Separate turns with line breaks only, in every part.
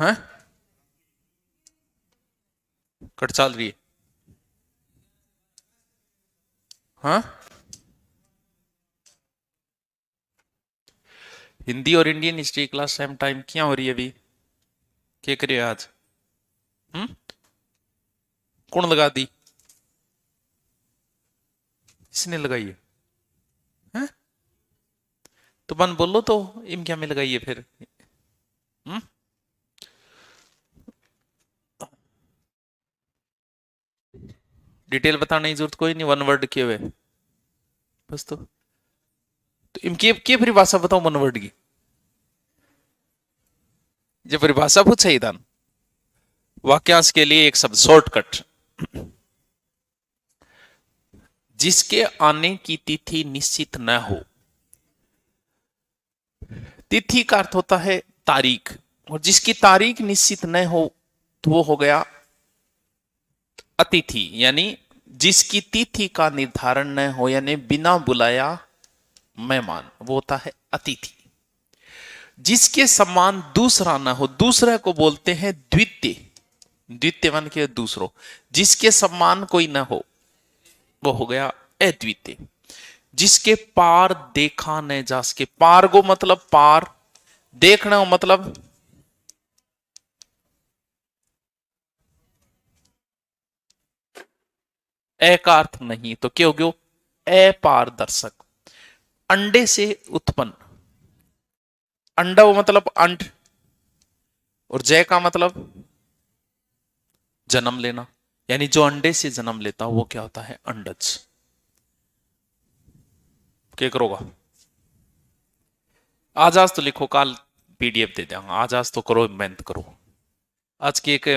हैं? कट चल रही है? हाँ, हिंदी और Indian history class same time क्या हो रही है अभी? क्या करिए आज? हम्म? कौन लगा दी? इसने लगाई है? हैं? तो बन बोलो तो, इम क्या में लगाई है फिर? हम्म? डिटेल बताने की जरूरत कोई नहीं, वन वर्ड किए हुए बस। तो इनकी की परिभाषा बताओ वन वर्ड की। जो परिभाषा पूछा ही था, वाक्यांश के लिए एक शब्द शॉर्टकट। जिसके आने की तिथि निश्चित न हो। तिथि का अर्थ होता है तारीख, और जिसकी तारीख निश्चित न हो तो वो हो गया अतिथि। यानी जिसकी तिथि का निर्धारण न हो, यानी बिना बुलाया मेहमान, वो होता है अतिथि। जिसके समान दूसरा ना हो, दूसरे को बोलते हैं द्वितीय। द्वितीय मान के दूसरों, जिसके समान कोई ना हो वो हो गया अद्वितीय। जिसके पार देखा न जा सके, पार को मतलब पार, देखना मतलब ए का अर्थ नहीं, तो क्या हो गया? अपारदर्शक। अंडे से उत्पन्न, अंडा वो मतलब अंड, और जय का मतलब जन्म लेना। यानी जो अंडे से जन्म लेता वो क्या होता है? अंडज। क्या करोगा? आज आज तो लिखो, कल पीडीएफ दे देंगे। आज आज तो करो, मेहनत करो। आज की एक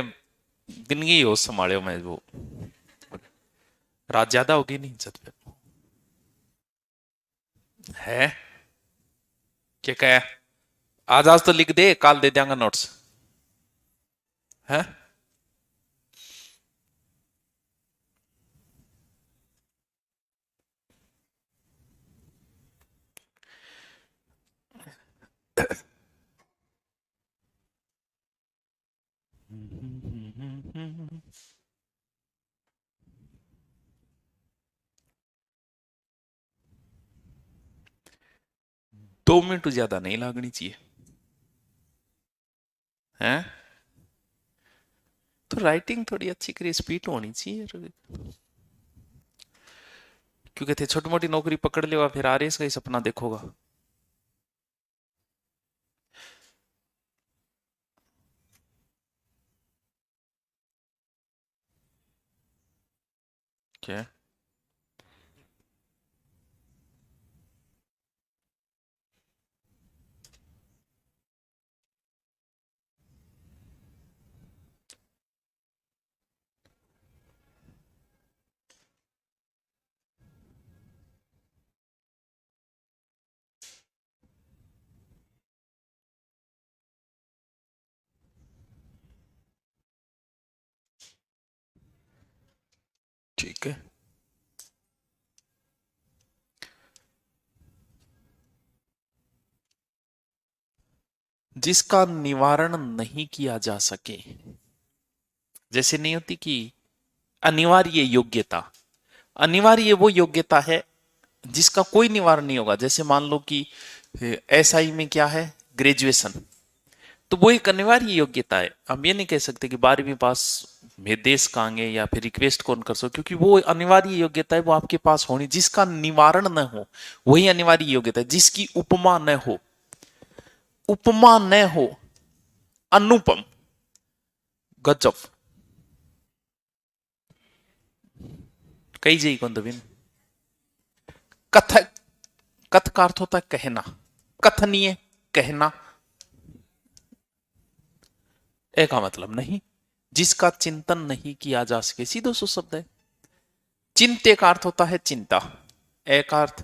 दिन की हो संभालो मैं वो, रात ज्यादा होगी नहीं इज्जत पे है। क्या कहे? आज आज तो लिख दे, कल दे देंगे नोट्स है। दो मिनट ज्यादा नहीं लगनी चाहिए है। तो राइटिंग थोड़ी अच्छी करिए, स्पीड होनी चाहिए। क्योंकि थे छोटी मोटी नौकरी पकड़ लेगा, फिर आरएएस का ही सपना देखोगा। क्या? ठीक है। जिसका निवारण नहीं किया जा सके, जैसे नहीं होती कि अनिवार्य योग्यता। अनिवार्य वो योग्यता है जिसका कोई निवारण नहीं होगा। जैसे मान लो कि एसआई में क्या है? ग्रेजुएशन। तो वो एक अनिवार्य योग्यता है। हम ये नहीं कह सकते कि 12वीं पास में देश कांगे या फिर रिक्वेस्ट कौन कर सको, क्योंकि वो अनिवार्य योग्यता है, वो आपके पास होनी। जिसका निवारण न हो वही अनिवार्य योग्यता है। जिसकी उपमा न हो, उपमा न हो, अनुपम, गजब, कई जई कौन दबिन। कथ, कथ का अर्थ होता है कहना, कथनीय, कहना। ए का मतलब नहीं, जिसका चिंतन नहीं किया जा सके, सीधो सो शब्द है। चिंते का अर्थ होता है चिंता। ए का अर्थ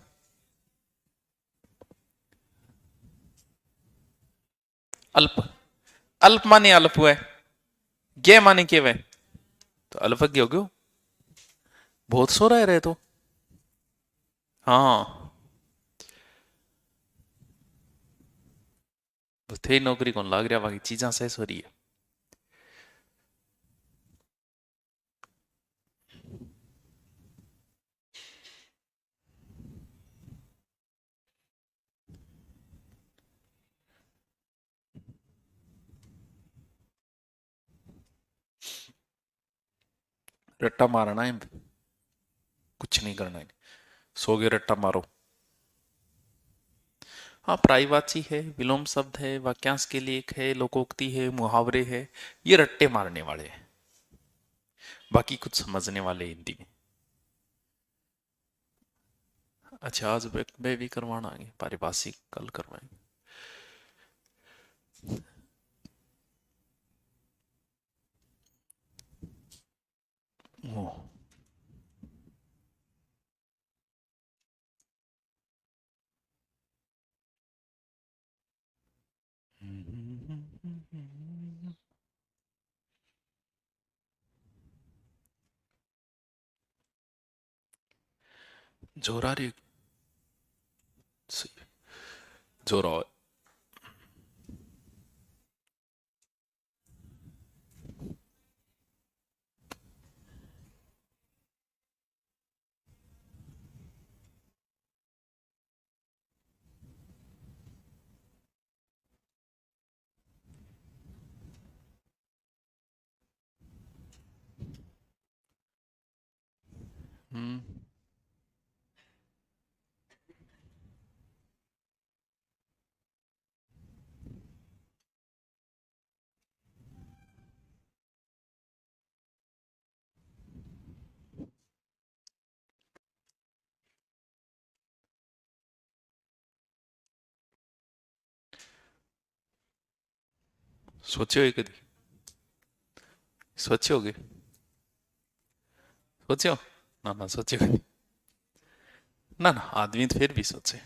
अल्प, अल्प माने अल्प हुए, ज्ञ माने के वे, तो अल्पज्ञ हो गयो। बहुत सो रहे तो। हाँ, बस थे नौकरी कौन लाग रहा, बाकी चीजा सही हो रही है। रट्टा मारना है, कुछ नहीं करना है। सो गए, रट्टा मारो। हाँ, पर्यायवाची है, विलोम शब्द है, वाक्यांश के लेख है, लोकोक्ति है, मुहावरे है। ये रट्टे मारने वाले हैं, बाकी कुछ समझने वाले हिंदी में। अच्छा, आज वे भी करवाना है पारिभाषिक, कल करवाएंगे। ओ, जोरा रे, सही, जोरा। हम्म। सोचे हो कभी? सोचे होगे? सोचे हो? ना ना, सोचे कभी? ना ना, आदमी तो फिर भी सोचे।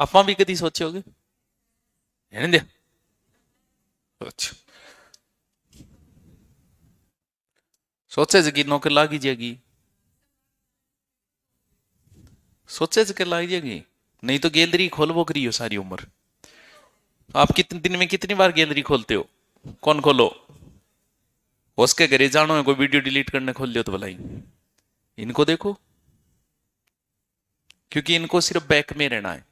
आपा भी कभी सोचे होगे? रहने दे। अच्छा, सोचे से कि नौकर लागी जाएगी। सोचे से कि लागी जाएगी। नहीं तो गैलरी खोलबो करी हो सारी उम्र। आप कितने दिन में कितनी बार गैलरी खोलते हो? कौन खोलो? उसके घरे जानो है, कोई वीडियो डिलीट करने खोल लियो तो भलाई। इनको देखो, क्योंकि इनको सिर्फ बैक में रहना है।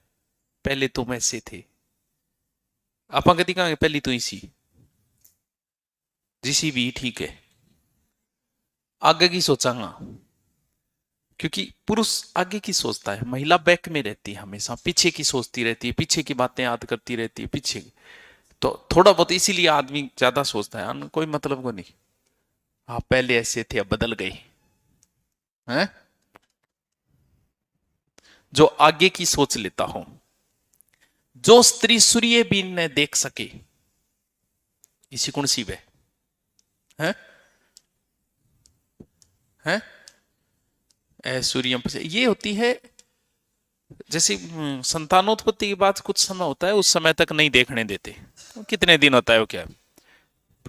पहले तुम ऐसे थे। आपा कदी कहा पहली तो इसी, जिसी भी ठीक है। आगे की सोचांगा, क्योंकि पुरुष आगे की सोचता है, महिला बैक में रहती है, हमेशा पीछे की सोचती रहती है, पीछे की बातें याद करती रहती है, पीछे की। तो थोड़ा बहुत इसीलिए आदमी ज्यादा सोचता है, कोई मतलब को नहीं। आप पहले ऐसे थे, अब बदल गए हैं। जो आगे की सोच लेता हूं, जो स्त्री सूर्य भी न देख सके, इसी कौन सी वे है? हैं? सूर्य ये होती है। जैसे संतानोत्पत्ति के बाद कुछ समय होता है, उस समय तक नहीं देखने देते। कितने दिन होता है वो, क्या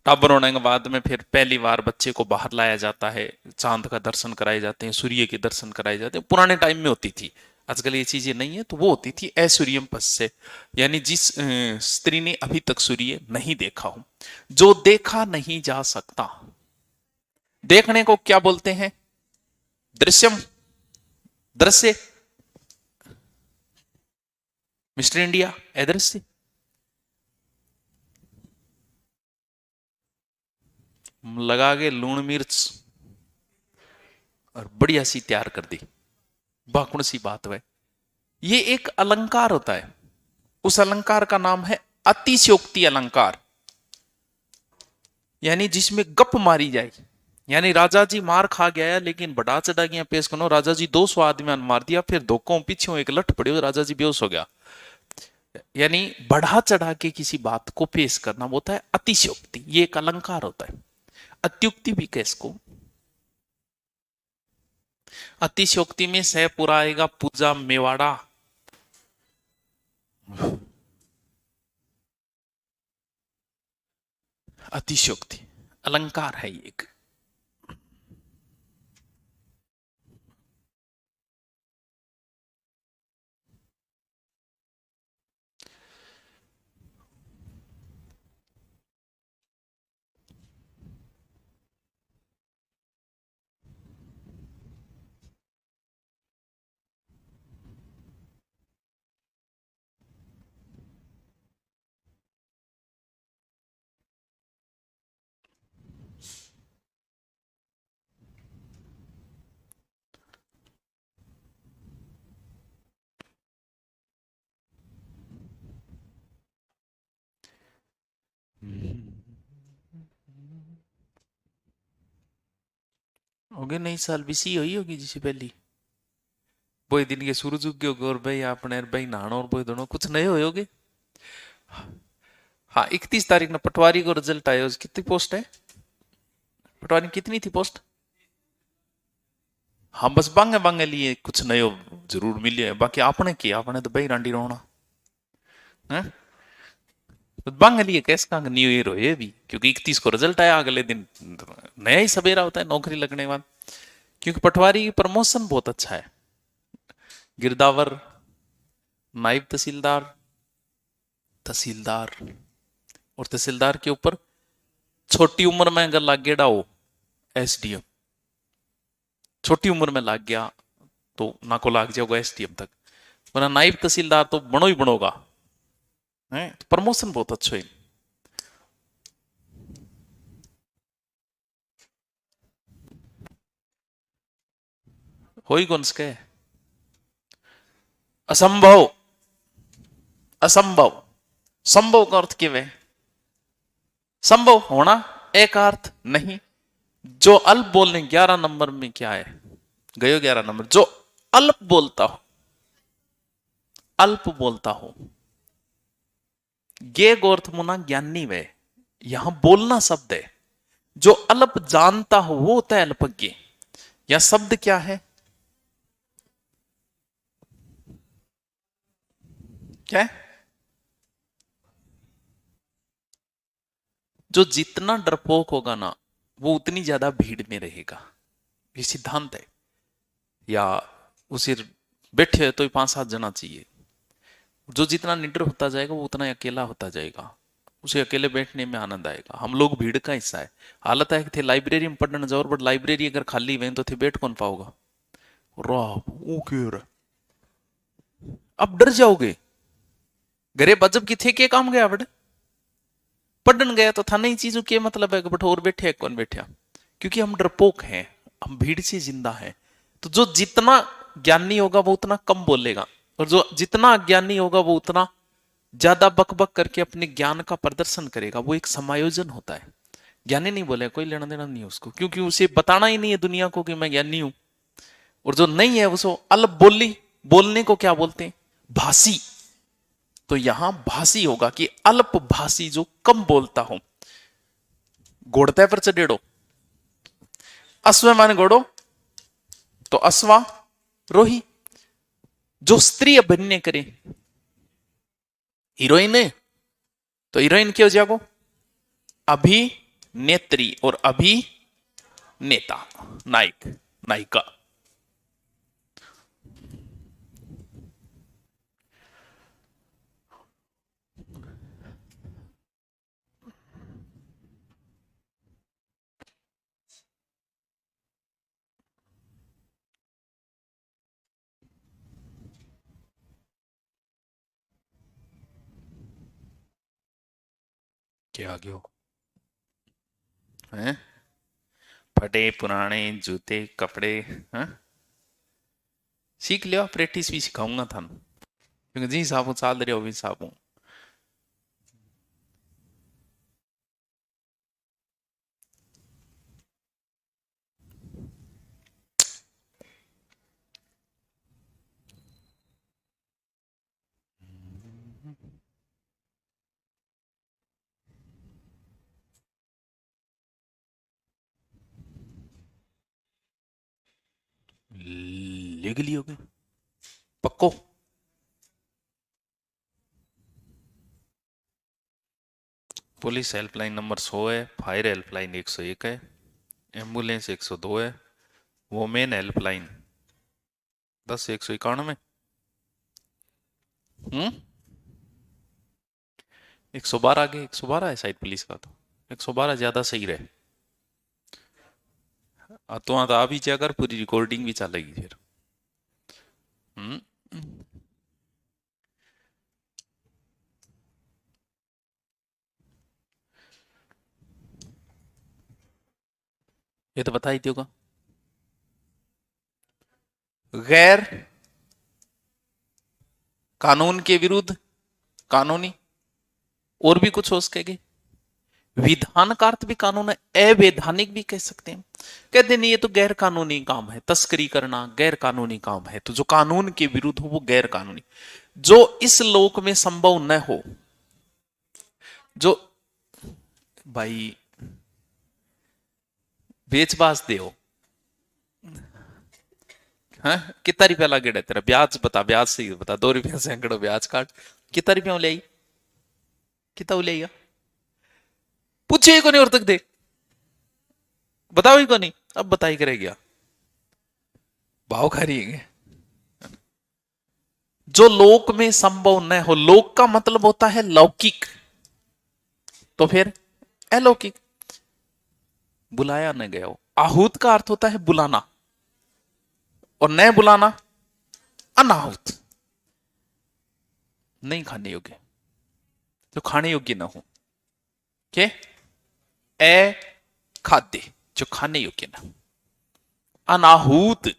टाबर होने के बाद में फिर पहली बार बच्चे को बाहर लाया जाता है, चांद का दर्शन कराए जाते हैं, सूर्य के दर्शन कराए जाते हैं। पुराने टाइम में होती थी, आजकल ये चीजें नहीं है। तो वो होती थी ऐश्वर्यम पश्य, यानी जिस स्त्री ने अभी तक सूर्य नहीं देखा हो, जो देखा नहीं जा सकता। देखने को क्या बोलते हैं? दृश्यम, दृश्य। मिस्टर इंडिया, अदृश्य। लगा के लूण मिर्च और बढ़िया सी तैयार कर दी, बाकुण सी बात है। ये एक अलंकार होता है, उस अलंकार का नाम है अतिशयोक्ति अलंकार, यानी जिसमें गप मारी जाए। यानी राजा जी मार खा गया है, लेकिन बढ़ा चढ़ा गया पेश करो, राजा जी 200 आदमी मार दिया, फिर धोखों पीछे एक लठ पड़े, राजा जी बेहोश हो गया। यानी बढ़ा चढ़ा के किसी बात को पेश करना होता है अतिशयोक्ति, ये एक अलंकार होता है। अत्युक्ति भी कह इसको। अतिशयोक्ति में सह पूरा आएगा, पूजा मेवाड़ा। अतिशयोक्ति अलंकार है ये एक। हो गए नई साल बीसी हुई होगी जिसे पहली वो दिन के सूरज उग गए और भाई आपने भाई नहाना और भाई दोनों कुछ नए होगे। हाँ 31 तारीख ना पटवारी को रिजल्ट आया कितनी पोस्ट है पटवारी कितनी थी पोस्ट। हाँ बस बांगे बांगे लिए कुछ नयो जरूर मिले बाकी आपने किया आपने तो भाई रांडी रोना है तो बांगे लिए कैसे का न्यू ईयर हो ये भी क्योंकि 31 को रिजल्ट आया अगले दिन नया ही सवेरा होता है नौकरी लगने के बाद क्योंकि पटवारी की प्रमोशन बहुत अच्छा है गिरदावर नायब तहसीलदार तहसीलदार और तहसीलदार के ऊपर छोटी उम्र में अगर लाग गेड़ा हो एसडीएम छोटी उम्र में लाग गया तो ना को लाग जाओगा एसडीएम तक वरना नायब तहसीलदार तो बनो ही बनोगा है तो प्रमोशन बहुत अच्छा है हो ही कौन सके असंभव असंभव संभव का अर्थ क्या है संभव होना एक अर्थ नहीं जो अल्प बोलने 11 नंबर में क्या है गयो 11 नंबर जो अल्प बोलता हो अल्प बोलता हो ये गोर्थ मुना ज्ञानी वे यहां बोलना शब्द है जो अल्प जानता हो वो होता है अल्पज्ञ या शब्द क्या है क्या है जो जितना डरपोक होगा ना वो उतनी ज्यादा भीड़ में रहेगा ये सिद्धांत है या उसे बैठे हो तो 5-7 जना चाहिए जो जितना निडर होता जाएगा वो उतना अकेला होता जाएगा उसे अकेले बैठने में आनंद आएगा हम लोग भीड़ का हिस्सा है हालत है कि थे लाइब्रेरी में पढ़ने जाओ बट लाइब्रेरी अगर खाली हुए तो थे बैठ कौन पाओगा वो क्यों रहा अब डर जाओगे घरे बजब की थे के काम गया बट पढ़न गया तो था नहीं चीजों के मतलब है बट और बैठे कौन बैठा क्योंकि हम डरपोक हैं हम भीड़ से जिंदा हैं तो जो जितना ज्ञानी होगा वो उतना कम बोलेगा और जो जितना अज्ञानी होगा वो उतना ज्यादा बकबक करके अपने ज्ञान का प्रदर्शन करेगा वो एक समायोजन होता है ज्ञानी नहीं बोले कोई लेना देना नहीं उसको क्योंकि उसे बताना ही नहीं है दुनिया को कि मैं ज्ञानी हूं और जो नहीं है उसको अल्प बोली बोलने को क्या बोलते हैं भाषी तो यहां भाषी होगा कि अल्प भाषी जो कम बोलता हो घोड़ते पर चढ़ेड़ो अश्व माने घोड़ो तो अश्वा रोही जो स्त्री अभिनय करे हीरोइन है तो हीरोइन क्यों जागो अभिनेत्री और अभिनेता नायक नायिका क्या गयो हैं फटे पुराने जूते कपड़े हैं सीख लियो प्रैक्टिस भी सिखाऊंगा था क्योंकि जी साहब चाल रहे हो भी साहब लिख लियोगे पक्को पुलिस हेल्पलाइन नंबर 100 है फायर हेल्पलाइन 101 है एम्बुलेंस 102 है वोमेन हेल्पलाइन 10191 112 आगे 112 है शायद पुलिस का तो 112 ज्यादा सही रहे तो हाँ तो अभी जाकर पूरी रिकॉर्डिंग भी चलेगी फिर हम्म ये तो बता ही होगा गैर कानून के विरुद्ध कानूनी और भी कुछ हो सकेगी विधान का अर्थ भी कानून है, अवैधानिक भी कह सकते हैं। कहते नहीं ये तो गैर कानूनी काम है, तस्करी करना गैर कानूनी काम है, तो जो कानून के विरुद्ध हो वो गैर कानूनी। जो इस लोक में संभव न हो, जो भाई बेचबाज दे हो, हाँ कितना रुपया लागेड़ा तेरा, ब्याज बता, ब्याज से बता, 2 रुपया सैकड़ो ब्याज काट, कितना रुपया ले आई, कितना ले आइया, पूछे ही को नहीं और तक दे, बताओ ही को नहीं, अब बताई करेगी, भाव खा रही है। जो लोक में संभव न हो, लोक का मतलब होता है लौकिक, तो फिर अलौकिक, बुलाया न गया हो। आहूत का अर्थ होता है बुलाना, और न बुलाना अनाहुत, नहीं खाने योग्य, जो खाने योग्य ना हो, के ए खाद्य, जो खाने योग्य ना, अनाहूत।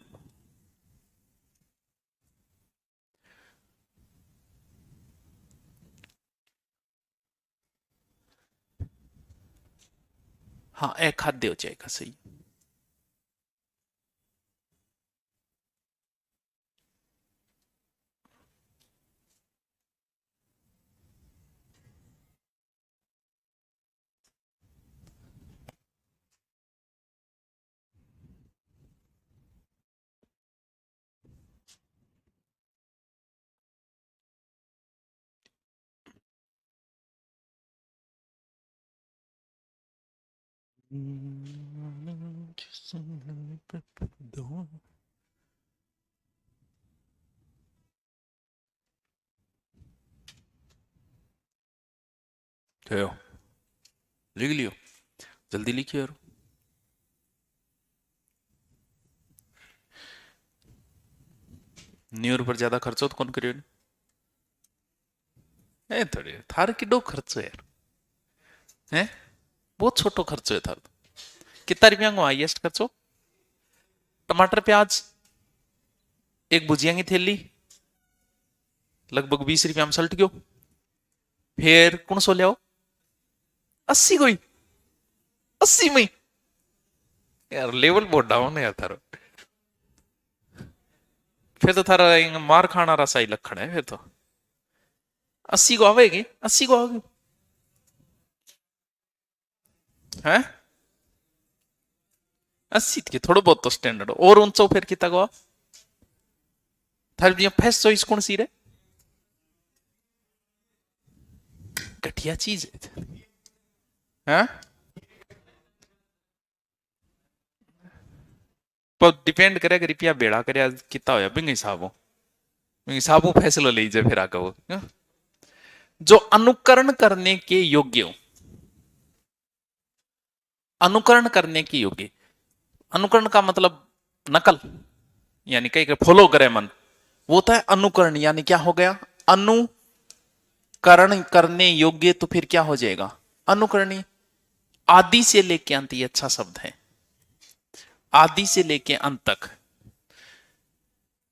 हाँ अखाद्य हो जाएगा, सही। लिख लियो, जल्दी लिखिए यार। न्यू ईयर पर ज्यादा खर्च हो तो कौन करियो, ए थोड़ी थार किडो खर्चो यार, हैं बहुत छोटो खर्चो है थार तो। कितना रुपया को हाईएस्ट खर्चो, टमाटर प्याज एक भुजिया की थैली लगभग 20 रुपया में सल्ट गयो, फिर कौन सो लियाओ 80 कोई, 80 में यार लेवल बहुत डाउन है यार थारो, फिर तो थारा मार खाना रहा सही लक्षण है फिर तो। 80 को आवेगी, 80 को आओगे हैं, 80 के थोड़ा बहुत तो स्टैंडर्ड और ऊंचो फिर कितना को थारी फर्स्ट चॉइस कौन सी रे, घटिया चीज है हैं? पर डिपेंड करे कि रुपया बेड़ा करे कितना होया बिंग हिसाबों, हिसाबों फैसला लीजिए फिर आगे वो, हाँ? जो अनुकरण करने के योग्य हो, अनुकरण करने के योग्य, अनुकरण का मतलब नकल, यानी कहीं फॉलो करे मन, वो होता है अनुकरण, यानी क्या हो गया अनुकरण करने योग्य, तो फिर क्या हो जाएगा अनुकरणीय। आदि से लेके अंत, ये अच्छा शब्द है, आदि से लेके अंत तक।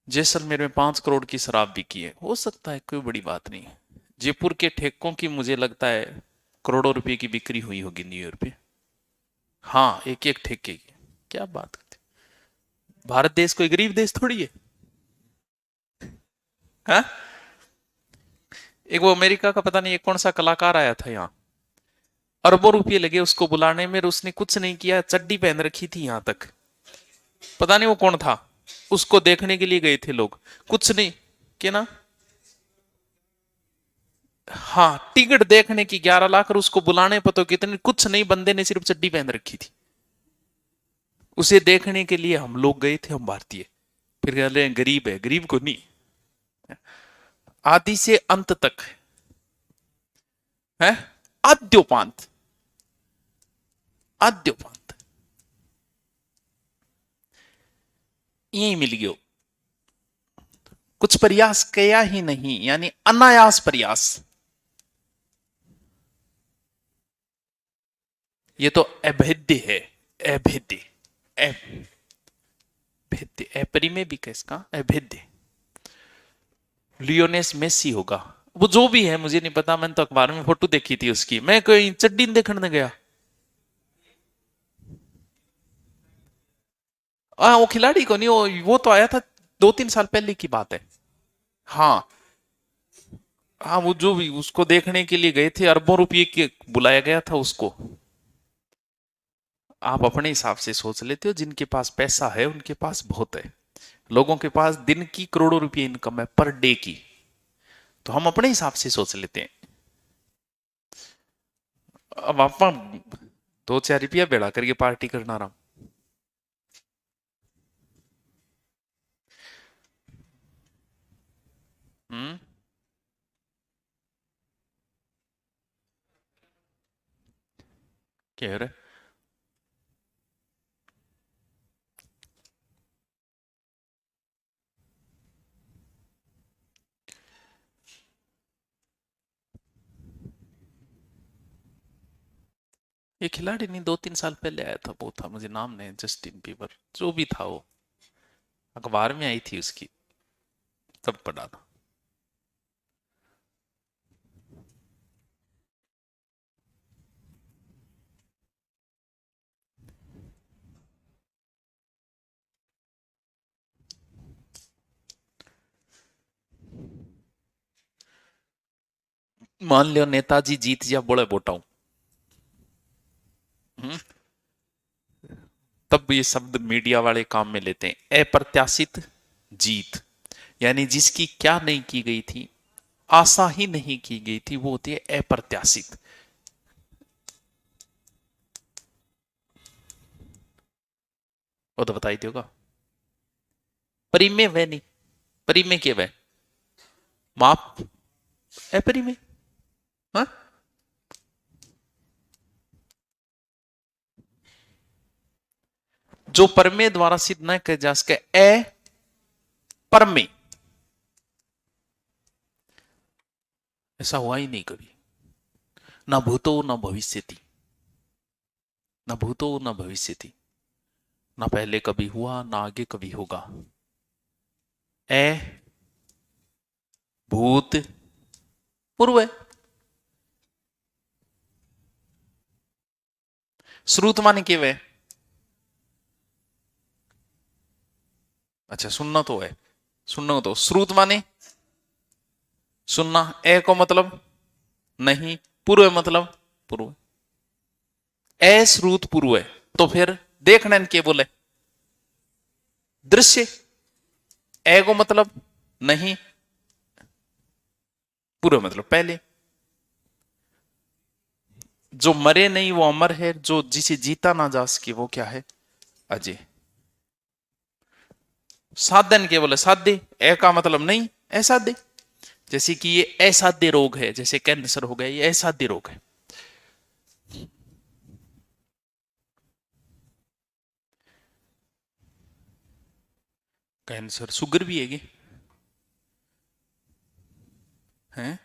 जैसलमेर में 5 करोड़ की शराब बिकी है, हो सकता है कोई बड़ी बात नहीं, जयपुर के ठेकों की मुझे लगता है करोड़ों रुपए की बिक्री हुई होगी न्यू ईयर पे, हाँ एक एक ठेके की, क्या बात करते, भारत देश कोई गरीब देश थोड़ी है, हाँ? एक वो अमेरिका का पता नहीं एक कौन सा कलाकार आया था यहाँ, अरबों रुपए लगे उसको बुलाने में, उसने कुछ नहीं किया, चड्डी पहन रखी थी यहां तक, पता नहीं वो कौन था, उसको देखने के लिए गए थे लोग, कुछ नहीं क्या ना, हाँ टिकट देखने की 11 लाख, और उसको बुलाने पर तो कितने, कुछ नहीं, बंदे ने सिर्फ चड्डी पहन रखी थी, उसे देखने के लिए हम लोग गए थे, हम भारतीय, फिर कह रहे हैं गरीब है, गरीब को नहीं, आदि से अंत तक है, आद्योपांत, आद्योपांत यही मिल गयो, कुछ प्रयास किया ही नहीं, यानी अनायास प्रयास, ये तो अभेद्य है, अभेद्य, अभेद्य, अपरी में भी किसका अभेद्य, लियोनेस मेसी होगा, वो जो भी है मुझे नहीं पता, मैंने तो अखबार में फोटो देखी थी उसकी, मैं कोई चड्डी नहीं देखने गया। वो खिलाड़ी को नहीं, वो तो आया था 2-3 साल पहले की बात है। हाँ हाँ, वो जो भी उसको देखने के लिए गए थे, अरबों रुपये के बुलाया गया था उसको। आप अपने हिसाब से सोच लेते हो, जिनके पास पैसा है उनके पास बहुत है। लोगों के पास दिन की करोड़ों रुपए इनकम है पर डे की। तो हम अपने हिसाब से सोच लेते हैं। अब आप 2-4 रुपया बेड़ा करके पार्टी करना रहा। हम्म। कह रहे ये खिलाड़ी नहीं, 2-3 साल पहले आया था, वो था, मुझे नाम नहीं, जस्टिन बीबर जो भी था वो, अखबार में आई थी उसकी, तब पढ़ा था। मान लियो नेताजी जीत या बोले बोटाऊ, तब ये शब्द मीडिया वाले काम में लेते हैं, अप्रत्याशित जीत। यानी जिसकी क्या नहीं की गई थी, आशा ही नहीं की गई थी, वो होती है अप्रत्याशित। वो तो बताई देगा। परी में वह नहीं, परी में क्या वह माप है परी में। हाँ? जो परमे द्वारा सिद्ध न किया जा सके, ए परमे, ऐसा हुआ ही नहीं कभी। ना भूतो न भविष्यति, न भूतो न भविष्यति, ना पहले कभी हुआ ना आगे कभी होगा। ए भूत पूर्व है। श्रुत माने के वे, अच्छा सुनना तो है, सुनना तो श्रुत माने सुनना, ए को मतलब नहीं, पूर्व मतलब पूर्व, अश्रुत पूर्व है। तो फिर देखने के बोले दृश्य, ए को मतलब नहीं, पूर्व मतलब पहले। जो मरे नहीं वो अमर है, जो जिसे जीता ना जा सके वो क्या है, अजय। साधन के बोले साध्य, ए का मतलब नहीं, असाध्य। जैसे कि ये असाध्य रोग है, जैसे कैंसर हो गया, ये असाध्य रोग है। कैंसर शुगर भी है हैं?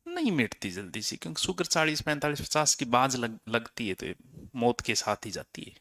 नहीं मिटती जल्दी से, क्योंकि शुगर 40-45-50 की बाज लगती है, तो ये मौत के साथ ही जाती है।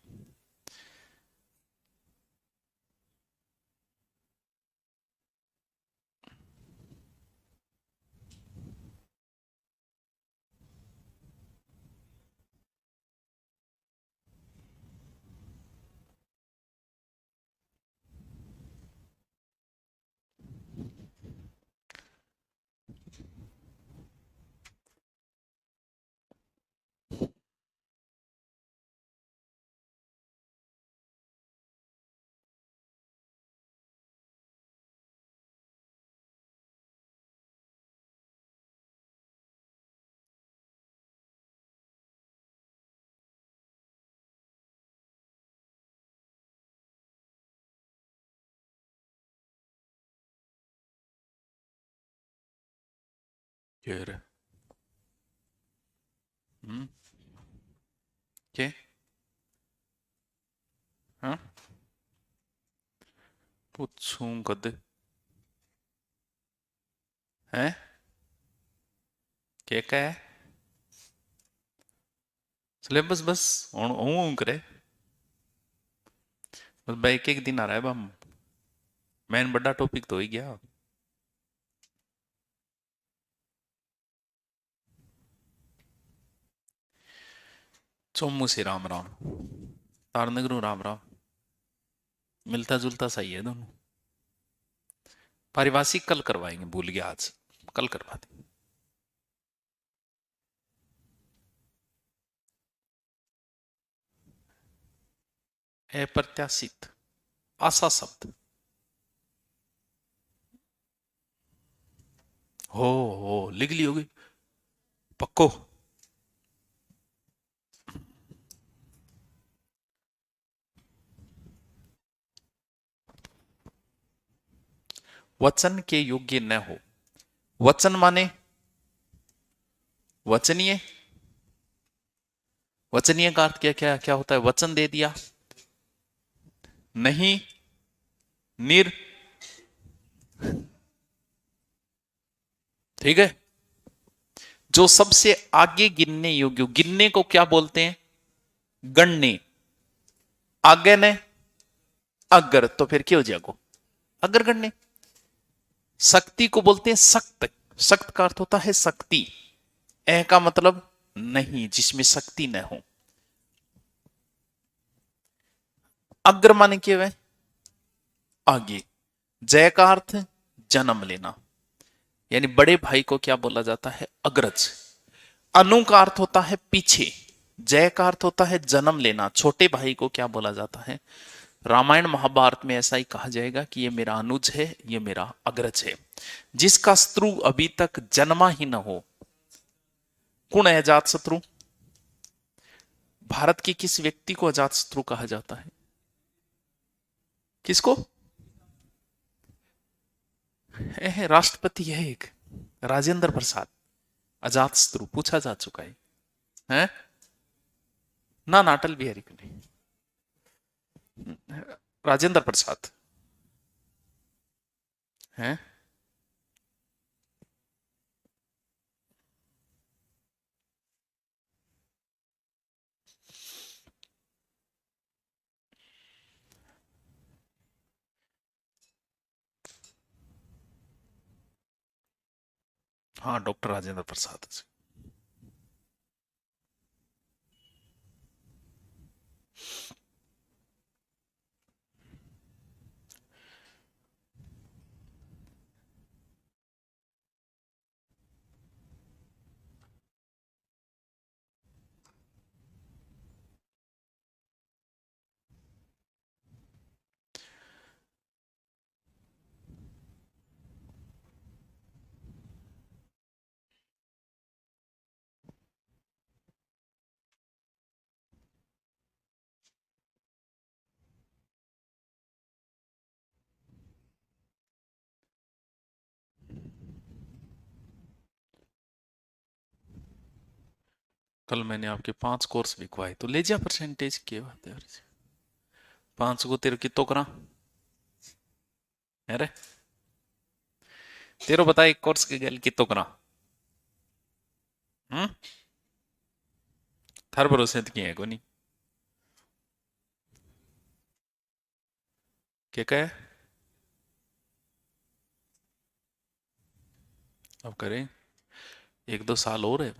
फिर के हाँ, पूछूं कद है, क्या है सिलेबस बस, हूं करे बस भाई, एक एक दिन आ रहा है, बम मेन बड़ा टॉपिक तो ही गया। चोमू से राम राम, तारनगरू राम राम, मिलता जुलता सही है दोनों। पारिभाषिक कल करवाएंगे, भूल गया आज, कल करवा दें। अप्रत्याशित, आशा शब्द, हो लिख ली होगी पक्को। वचन के योग्य न हो, वचन माने वचनीय, वचनीय का अर्थ क्या क्या क्या होता है? वचन दे दिया, नहीं, निर, ठीक है। जो सबसे आगे गिनने योग्य, गिनने को क्या बोलते हैं? गणने। आगे ने अगर, तो फिर क्या हो जाएगा? अगर गणने। शक्ति को बोलते हैं सक्त, सक्त का अर्थ होता है शक्ति, ए का मतलब नहीं, जिसमें शक्ति न हो। अग्र माने क्या है? आगे। जय का अर्थ जन्म लेना, यानी बड़े भाई को क्या बोला जाता है? अग्रज। अनु का अर्थ होता है पीछे, जय का अर्थ होता है जन्म लेना, छोटे भाई को क्या बोला जाता है? रामायण महाभारत में ऐसा ही कहा जाएगा कि ये मेरा अनुज है, ये मेरा अग्रज है। जिसका शत्रु अभी तक जन्मा ही न हो, कौन है अजात शत्रु? भारत के किस व्यक्ति को अजात शत्रु कहा जाता है? किसको? राष्ट्रपति है एक, राजेंद्र प्रसाद। अजात शत्रु पूछा जा चुका है, हैं? ना अटल बिहारी को नहीं, राजेंद्र प्रसाद हैं। हाँ, डॉक्टर राजेंद्र प्रसाद। कल मैंने आपके 5 कोर्स लिखवाए, तो ले जा परसेंटेज के बात है? 5 को तेरे कितो करा? अरे तेरे बता, एक कोर्स के गल कितो करा? हम्म, थार भरोसे किए है को नहीं? क्या कहे? अब करें 1-2 साल और है।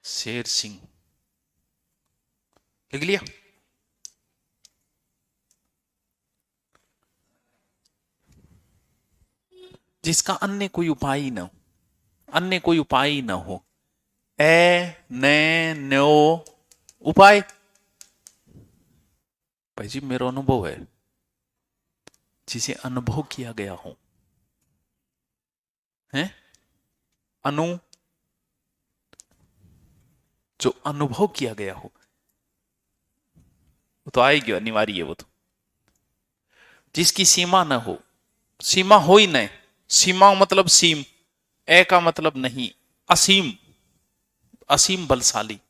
शेर सिंह लिख लिया। जिसका अन्य कोई उपाय ही ना हो, अन्य कोई उपाय ही ना हो। ए ने नो उपाय। भाई जी मेरा अनुभव है, जिसे अनुभव किया गया हो, है अनु, जो अनुभव किया गया हो वो तो आएगी, अनिवार्य है वो तो। जिसकी सीमा ना हो, सीमा हो ही नहीं, सीमा मतलब सीम, ए का मतलब नहीं, असीम, असीम बलशाली।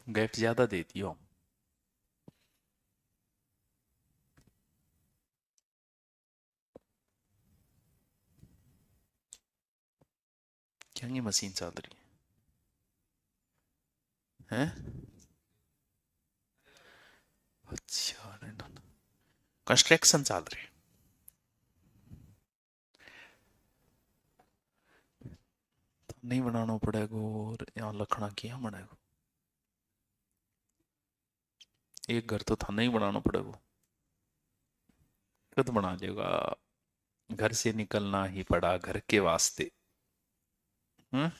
गैप ज्यादा देती हो। क्या ये मशीन चल रही है? हैं? अच्छा, कंस्ट्रक्शन चल रही है। नहीं बनाना पड़ेगा और यहाँ लखना किया बनेगा। एक घर तो था नहीं बनाना पड़ेगा, खुद बना लेगा। घर से निकलना ही पड़ा घर के वास्ते। हम्म।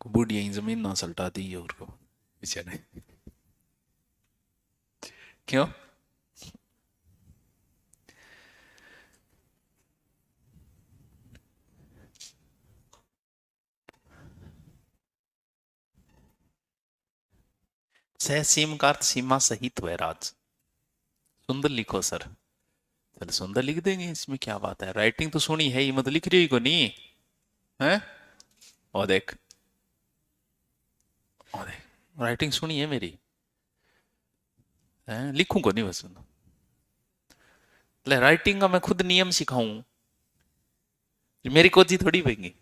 बुढ़िया ही जमीन ना सल्टा दी है और को बेचारे। क्यों? सह सीम का अर्थ सीमा सहित है राज। सुंदर लिखो सर। चल सुंदर लिख देंगे, इसमें क्या बात है, राइटिंग तो सुनी है, ये मत लिख रही को नहीं है। और देख, और देख राइटिंग सुनी है मेरी है, लिखूंगा नहीं बस। ले राइटिंग का मैं खुद नियम सिखाऊं, मेरी कोची थोड़ी बनेगी।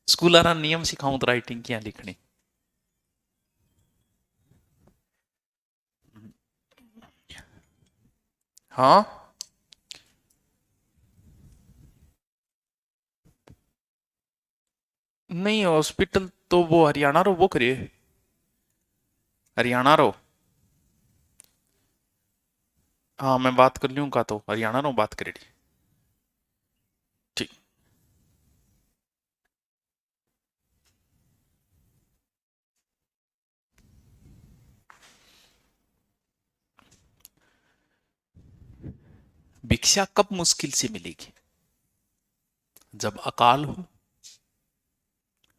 स्कूल आ नियम सिखाऊं तो राइटिंग क्या लिखनी। हाँ नहीं, हॉस्पिटल तो वो हरियाणा रो वो करिए, हरियाणा रो। हाँ मैं बात कर लूँ का तो हरियाणा रो बात करेगी। ठीक। भिक्षा कब मुश्किल से मिलेगी? जब अकाल हो,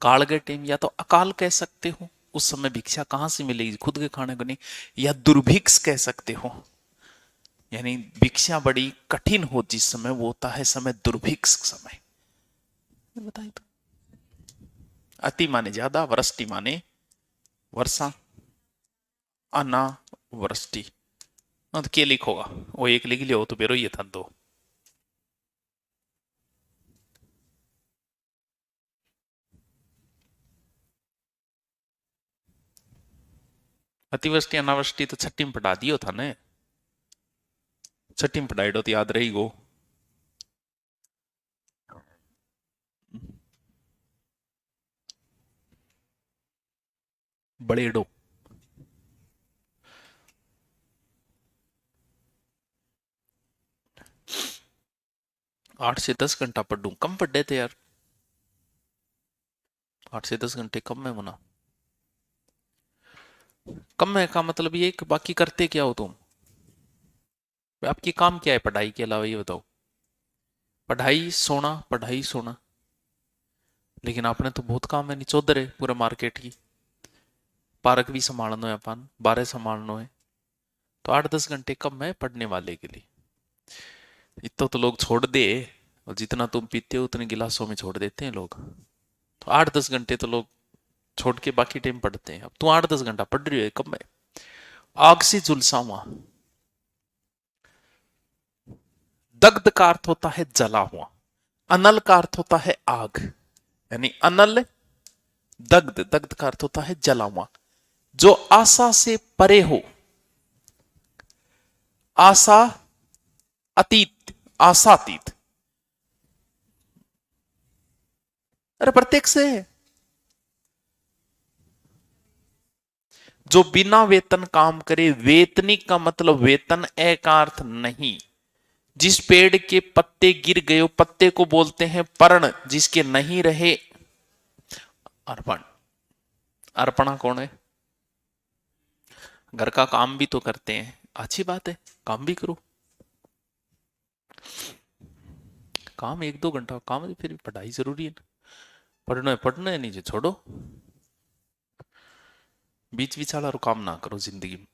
काल के टाइम, या तो अकाल कह सकते हो, उस समय भिक्षा कहां से मिलेगी, खुद के खाने को नहीं। या दुर्भिक्ष कह सकते हो, यानी भिक्षा बड़ी कठिन हो जिस समय, वो होता है समय दुर्भिक्ष समय। बताइए तो, अति माने ज्यादा, वृष्टि माने वर्षा, अनावृष्टि। हाँ तो क्या लिखोगा, वो एक लिख लियो तो बेरो ये था दो। अतिवृष्टि अनावृष्टि तो छठी में पढ़ा दियो था ने, छठी में पढ़ाई तो याद रही गो। बड़ेडो। 8 से 10 घंटा पढ़ूं, कम पढ़े थे यार। 8 से 10 घंटे कम में बना, कम है का मतलब ये कि बाकी करते क्या हो तुम, आपकी काम क्या है पढ़ाई के अलावा, ये बताओ। पढ़ाई सोना, पढ़ाई सोना, लेकिन आपने तो बहुत काम है, निचोदर है पूरा मार्केट की, पार्क भी संभालना है, अपन बारह संभालना है। तो 8-10 घंटे कम है पढ़ने वाले के लिए। इतना तो लोग छोड़ दे, और जितना तुम पीते हो उतने गिलासों में छोड़ देते हैं लोग। तो 8-10 घंटे तो लोग छोड़ के बाकी टाइम पढ़ते हैं। अब तू 8-10 घंटा पढ़ रही है, कम है। आग से झुलसा हुआ, दग्ध का अर्थ होता है जला हुआ, अनल का अर्थ होता है आग, यानी अनल, दग्ध, दग्ध का अर्थ होता है जला हुआ। जो आशा से परे हो, आशा अतीत, आशातीत, अरे प्रत्येक से है। जो बिना वेतन काम करे, वेतनिक का मतलब वेतन ए का अर्थ नहीं। जिस पेड़ के पत्ते गिर गए, पत्ते को बोलते हैं पर्ण, जिसके नहीं रहे अर्पण। अर्पणा कौन है? घर का काम भी तो करते हैं, अच्छी बात है, काम भी करो। काम 1-2 घंटा काम है, फिर भी पढ़ाई जरूरी है ना। पढ़ना है, पढ़ना है, नीचे छोड़ो, बीच बीच वाला काम ना करो जिंदगी में,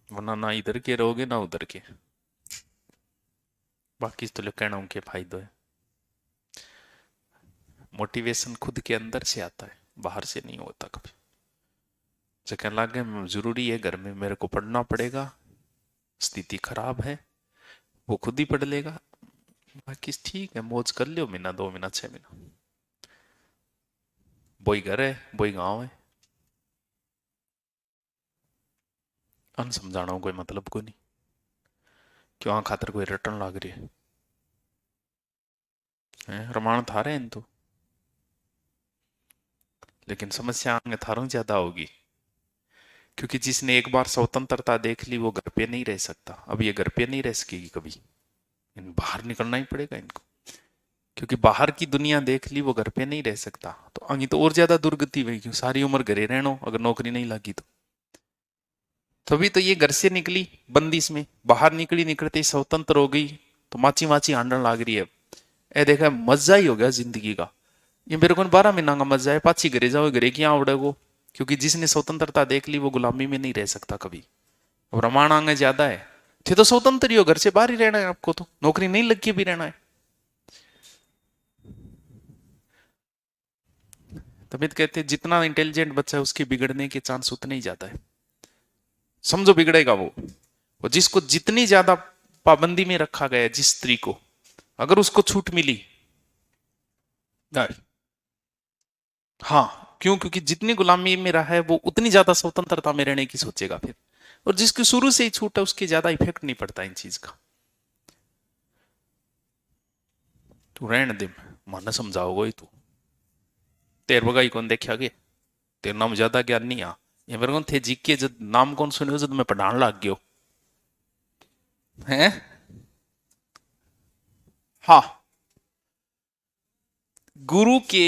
वरना ना इधर के रहोगे ना उधर के। बाकी तो लोग कहना उनके फायदे है। मोटिवेशन खुद के अंदर से आता है, बाहर से नहीं होता कभी। जो कहने लगे जरूरी है घर में मेरे को पढ़ना पड़ेगा, स्थिति खराब है, वो खुद ही पढ़ लेगा। बाकी ठीक है, मौज कर लियो, महीना 2 महीना 6 महीना, वही घर है, वही गांव है। अन समझाना कोई मतलब को नहीं, क्यों खातर कोई रटन लाग रही है रमाण थारे इन तो। लेकिन समस्या आगे थारों ज्यादा होगी, क्योंकि जिसने एक बार स्वतंत्रता देख ली वो घर पे नहीं रह सकता। अब ये घर पे नहीं रह सकेगी कभी, इन बाहर निकलना ही पड़ेगा इनको। क्योंकि बाहर की दुनिया देख ली, वो घर पे नहीं रह सकता। तो आगे तो और ज्यादा दुर्गति हुई, क्यों सारी उम्र घरे रहना अगर नौकरी नहीं लगी तो। तभी तो ये घर से निकली बंदिश में, बाहर निकली, निकलते ही स्वतंत्र हो गई, तो माची माची हांडन लाग रही है। ए देखा, मजा ही हो गया जिंदगी का। ये मेरे को 12 महीना का मजा है, पाची घरे जाओ, घरे क्या आवड़े को। क्योंकि जिसने स्वतंत्रता देख ली वो गुलामी में नहीं रह सकता कभी। अब रामायण आगे ज्यादा है, थे तो स्वतंत्र ही हो, घर से बाहर ही रहना है आपको, तो नौकरी नहीं लग के भी रहना है। तभी तो कहते हैं जितना इंटेलिजेंट बच्चा है उसके बिगड़ने के चांस उतने ही ज्यादा है। समझो बिगड़ेगा वो जिसको जितनी ज्यादा पाबंदी में रखा गया है, जिस स्त्री को अगर उसको छूट मिली। हाँ, क्यों? क्योंकि जितनी गुलामी में रहा है वो उतनी ज्यादा स्वतंत्रता में रहने की सोचेगा फिर। और जिसकी शुरू से ही छूट है उसके ज्यादा इफेक्ट नहीं पड़ता इन चीज का। तू रहने दे, मन समझाओगे ही तू। तेरे बगाई कौन देखा गे, तेरे नाम ज्यादा ज्ञान नहीं आ। ये मेरे को थे जी के जब नाम कौन सुने जब मैं पढ़ाने लग गयो हैं। हाँ, गुरु के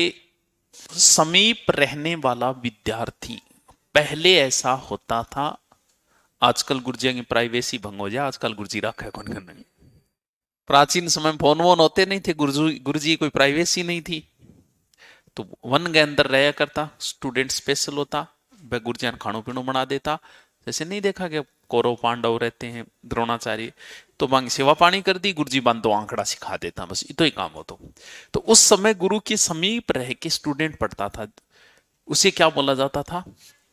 समीप रहने वाला विद्यार्थी, पहले ऐसा होता था। आजकल गुरुजिया की प्राइवेसी भंग हो जाए, आजकल गुरुजी रखा है कौन करने। प्राचीन समय में फोन वोन होते नहीं थे, गुरुजी की कोई प्राइवेसी नहीं थी। तो वन के अंदर रहा करता, स्टूडेंट स्पेशल होता, वह गुरुजी खाणो पीणो बना देता। जैसे नहीं देखा कि कौरव पांडव रहते हैं, द्रोणाचार्य, तो मांग सेवा पानी कर दी, गुरुजी बांध तो आंकड़ा सिखा देता, बस इतो ही काम हो। तो उस समय गुरु के समीप रह के स्टूडेंट पढ़ता था, उसे क्या बोला जाता था?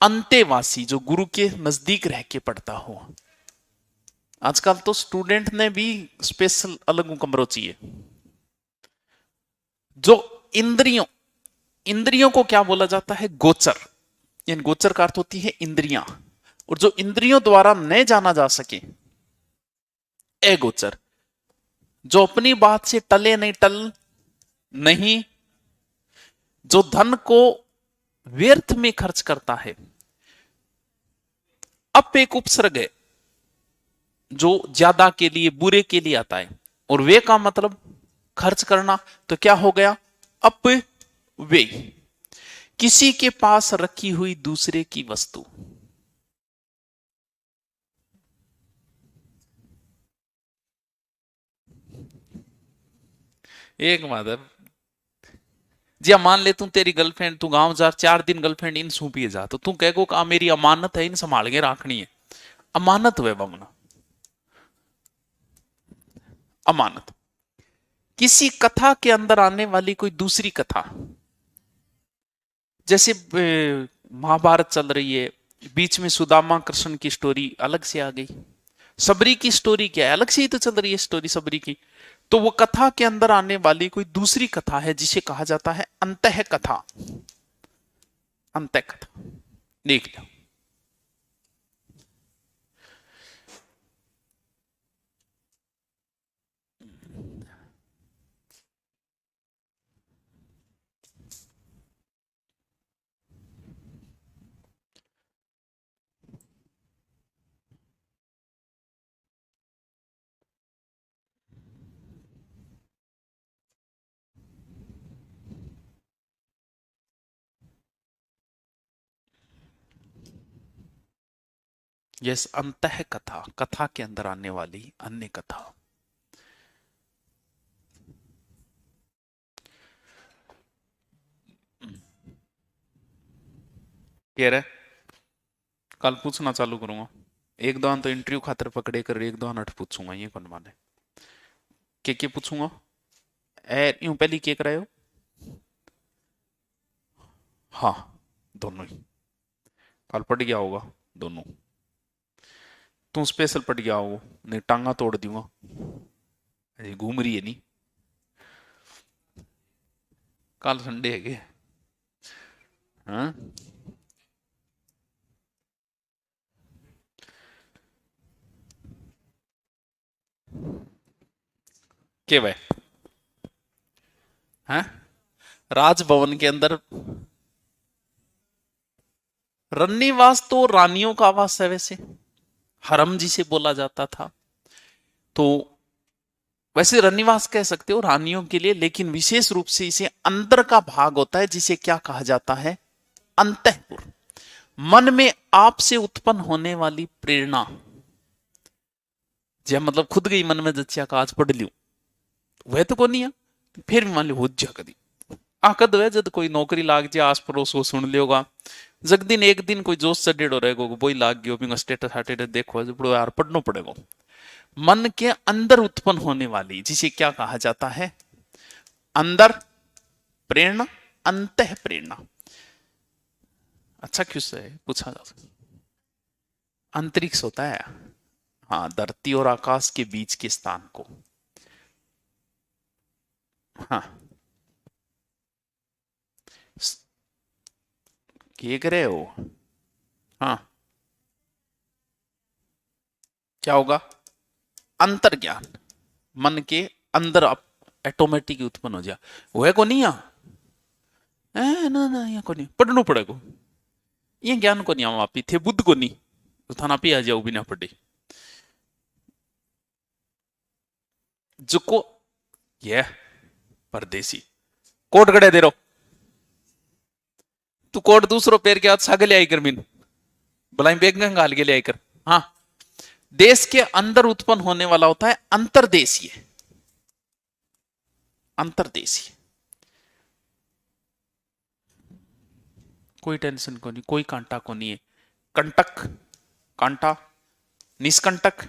अंतेवासी, जो गुरु के नजदीक रह के पढ़ता हो। आजकल तो स्टूडेंट ने भी स्पेशल अलग कमरों चाहिए। जो इंद्रियों, इंद्रियों को क्या बोला जाता है? गोचर। इन गोचर का अर्थ होती है इंद्रियां, और जो इंद्रियों द्वारा न जाना जा सके, अगोचर। जो अपनी बात से टले नहीं, टल नहीं, जो धन को व्यर्थ में खर्च करता है। अप एक उपसर्ग है जो ज्यादा के लिए, बुरे के लिए आता है, और वे का मतलब खर्च करना। तो क्या हो गया? अप वे, किसी के पास रखी हुई दूसरे की वस्तु। एक माधव जी, मान ले तू तेरी गर्लफ्रेंड, तू गांव जा 4 दिन, गर्लफ्रेंड इन सूपिए जा, तो तू कहो का मेरी अमानत है, इन संभाल के रखनी है। अमानत हुए बमना, अमानत। किसी कथा के अंदर आने वाली कोई दूसरी कथा, जैसे महाभारत चल रही है, बीच में सुदामा कृष्ण की स्टोरी अलग से आ गई। सबरी की स्टोरी क्या है? अलग से ही तो चल रही है स्टोरी सबरी की। तो वो कथा के अंदर आने वाली कोई दूसरी कथा है, जिसे कहा जाता है अंतः कथा। अंतः कथा देख लो। यस, अंतः कथा, कथा के अंदर आने वाली अन्य कथा। कह रहे कल पूछना चालू करूंगा। एक दो तो इंटरव्यू खातर पकड़े कर, एक दो नट पूछूंगा, ये कौन माने के पूछूंगा। ए यूं पहली के करायो। हाँ, दोनों ही। कल पड़ गया होगा दोनों। तू स्पेशल पड़ गया हो, नहीं टांगा तोड़ दूंगा। अरे घूम रही है नहीं, कल संडे है के। हाँ, के भाई, हाँ, राजभवन के अंदर रन्नीवास तो रानियों का आवास है वैसे, हरम जिसे बोला जाता था। तो वैसे रन्नीवास कह सकते हो रानियों के लिए, लेकिन विशेष रूप से इसे अंदर का भाग होता है जिसे क्या कहा जाता है, अंतःपुर। मन में आपसे उत्पन्न होने वाली प्रेरणा, जब मतलब खुद गई मन में जच्चा का आज पढ़ लियो वह तो को नहीं है, फिर भी मान लो हो जा कदी आकद है जब कोई नौकरी लाग जाए आस पड़ोस वो सुन लियोगा, जग दिन एक दिन कोई जोश चढ़ेड़ो रहेगा वही लाग गयो बिंगो स्टेटस हाटेट देखो जो यार पढ़ना पड़ेगा। मन के अंदर उत्पन्न होने वाली जिसे क्या कहा जाता है, अंदर प्रेरणा, अंतः प्रेरणा। अच्छा क्यों से पूछा जा सकता, अंतरिक्ष होता है, हाँ, धरती और आकाश के बीच के स्थान को, हाँ, देख रहे हो, हाँ, क्या होगा, अंतर ज्ञान, मन के अंदर ऑटोमेटिक उत्पन्न हो जाए, वह को नहीं ना ना यहाँ को नहीं पढ़ना पड़ेगा, ये ज्ञान को नहीं आप थे बुद्ध को नहीं तो थाना पे आ जाओ बिना पढ़े, जो को ये परदेसी कोट गड़े दे रहो, तू कोट दूसरो पैर के हाथ सागे ले आई कर मीन भलाई बेग गाल के ले आई कर, हाँ, देश के अंदर उत्पन्न होने वाला होता है अंतर्देशीय, अंतर्देशीय, कोई टेंशन को नहीं, कोई कांटा को नहीं है, कंटक, कांटा, निष्कंटक,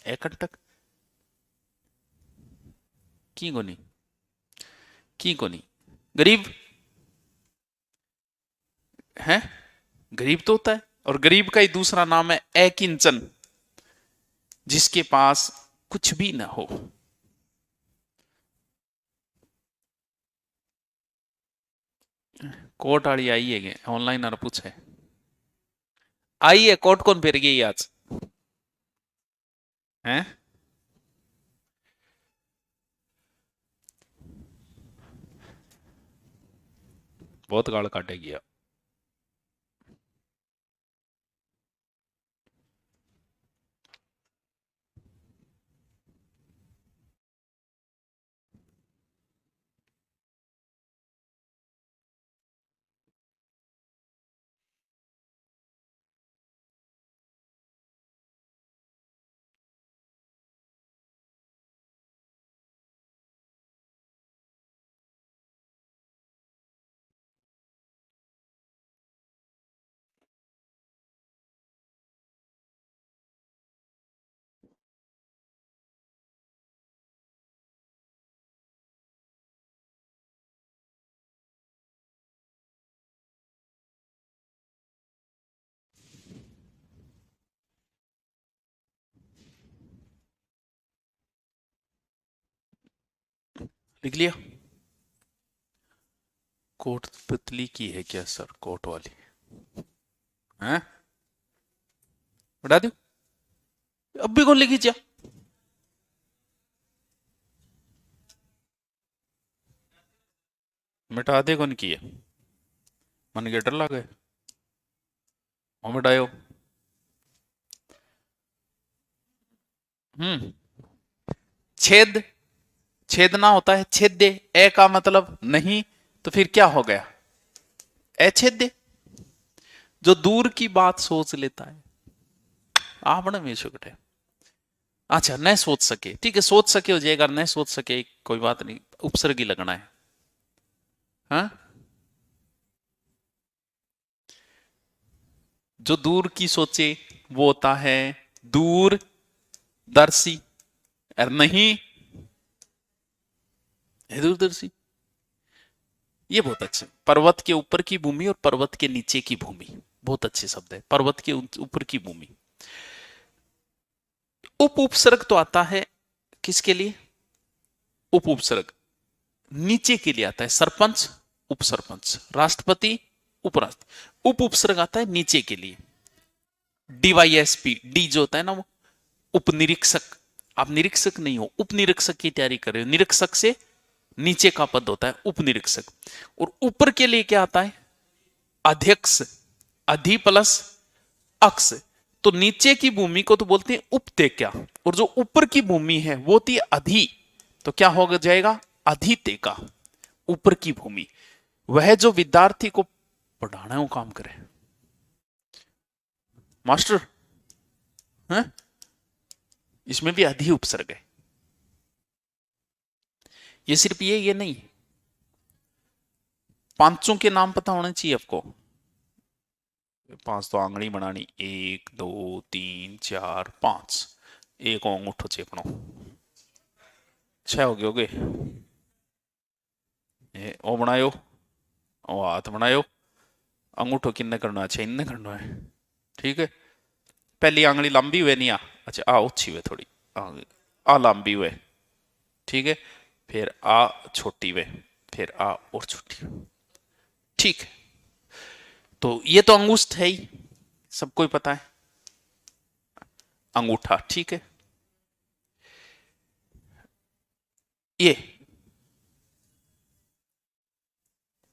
एकंटक, की को नहीं, की को नहीं, गरीब है, गरीब तो होता है, और गरीब का ही दूसरा नाम है अकिंचन, जिसके पास कुछ भी ना हो। कोट आड़ी आई है ऑनलाइन आर पूछे आई है, कोट कौन फिर गई आज हैं, बहुत गाल काटेगी अब। लिख लिया, कोट पुतली की है क्या सर, कोट वाली हैं, बढ़ा दू, अब भी कौन लिखी जा, मिटा दे कौन की है, मन के डर लगे वो मिटायो, छेद, छेदना होता है छेद्य, ए का मतलब नहीं, तो फिर क्या हो गया, अछेद्य, जो दूर की बात सोच लेता है, आपने में शुक्र है, अच्छा नहीं सोच सके, ठीक है सोच सके हो जाएगा, नहीं सोच सके कोई बात नहीं, उपसर्गी लगना है, हाँ, जो दूर की सोचे वो होता है दूरदर्शी, और नहीं है दूरदर्शी, ये बहुत अच्छे, पर्वत के ऊपर की भूमि और पर्वत के नीचे की भूमि, बहुत अच्छे शब्द है, पर्वत के ऊपर की भूमि। उप उपसर्ग तो आता है किसके लिए, उप उपसर्ग नीचे के लिए आता है, सरपंच, उप सरपंच, राष्ट्रपति, उपरास्थ। उप उपसर्ग आता है नीचे के लिए, डीवाईएसपी, डी जो होता है ना वो उपनिरीक्षक। आप निरीक्षक नहीं हो, उपनिरीक्षक की तैयारी कर रहे हो। निरीक्षक से नीचे का पद होता है उपनिरीक्षक। और ऊपर के लिए क्या आता है, अध्यक्ष, अधि प्लस अक्ष। तो नीचे की भूमि को तो बोलते हैं उपतेक्या, और जो ऊपर की भूमि है वो थी अधि, तो क्या हो जाएगा, अधितेका, ऊपर की भूमि। वह जो विद्यार्थी को पढ़ाना है वो काम करे, मास्टर है, इसमें भी अधि उपसर्ग है। ये सिर्फ ये नहीं, पांचों के नाम पता होने चाहिए आपको। पांच तो आंगली बनानी, 1 2 3 4 5, एक अंगूठो चेपनो, 6 हो गए। ओ बनायो, ओ हाथ बनायो, अंगूठो किन्ने करना है, 6 इन्ने करना है, ठीक है। पहली आंगली लंबी हुए नहीं, अच्छा आ ऊंची हुए थोड़ी, आ लंबी हुए, ठीक है। फिर आ छोटी हुए, फिर आ और छोटी, ठीक है। तो ये तो अंगुष्ठ है ही, सबको ही पता है, अंगूठा, ठीक है। ये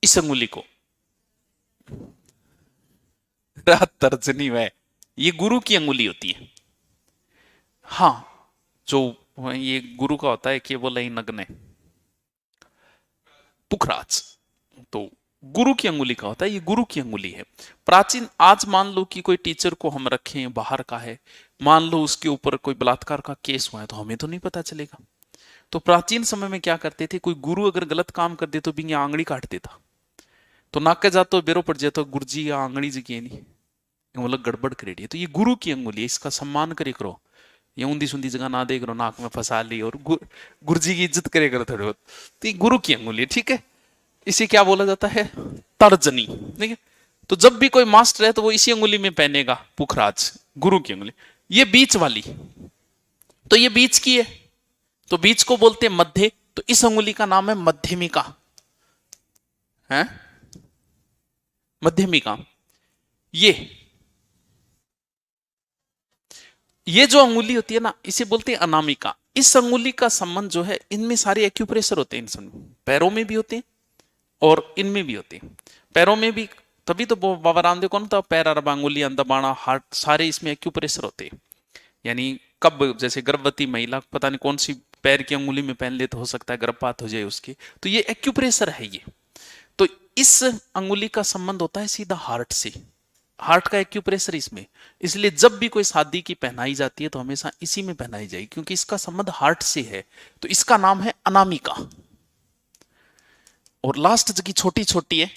इस अंगुली को तर्जनी में, ये गुरु की अंगुली होती है। हाँ, जो ये गुरु का होता है कि बोला ही नग्न पुखराज, तो गुरु की अंगुली का होता है, ये गुरु की अंगुली है। प्राचीन, आज मान लो कि कोई टीचर को हम रखें, बाहर का है, मान लो उसके ऊपर कोई बलात्कार का केस हुआ है, तो हमें तो नहीं पता चलेगा। तो प्राचीन समय में क्या करते थे, कोई गुरु अगर गलत काम कर दे तो भी आंगली काट देता, तो नाके जातो बेरो पड़ जाए, तो गुरुजी या आंगली जी नहीं, मतलब गड़बड़ करेगी। तो ये गुरु की अंगुली है, इसका सम्मान करे करो, ये ऊंधी सुंदी जगह ना देख रो, नाक में फंसा ली, और गुरुजी की इज्जत करे करो थोड़ी बहुत। तो ये गुरु की अंगुली है, ठीक है। इसे क्या बोला जाता है, तर्जनी, ठीक है। तो जब भी कोई मास्टर है तो वो इसी अंगुली में पहनेगा पुखराज, गुरु की अंगुली। ये बीच वाली, तो ये बीच की है, तो बीच को बोलते हैं मध्य, तो इस अंगुली का नाम है मध्यमिका, है मध्यमिका। ये ये जो अंगुली होती है ना, इसे बोलते हैं अनामिका। इस अंगुली का संबंध जो है, इनमें सारे एक्यूप्रेशर होते हैं, इन पैरों में भी होते हैं और इनमें भी होते हैं। पैरों में भी, तभी तो बाबा रामदेव कौन था, पैर अरब अंगुली अंदबाना हार्ट, सारे इसमें एक्यूप्रेशर होते हैं। यानी कब, जैसे गर्भवती महिला पता नहीं कौन सी पैर की अंगुली में पहन ले, तो हो सकता है गर्भपात हो जाए उसकी, तो ये एक्यूप्रेशर है ये। तो इस अंगुली का संबंध होता है सीधा हार्ट से, हार्ट का एक्यूप्रेशर इसमें। इसलिए जब भी कोई शादी की पहनाई जाती है तो हमेशा इसी में पहनाई जाएगी, क्योंकि इसका संबंध हार्ट से है। तो इसका नाम है अनामिका। और लास्ट की छोटी छोटी है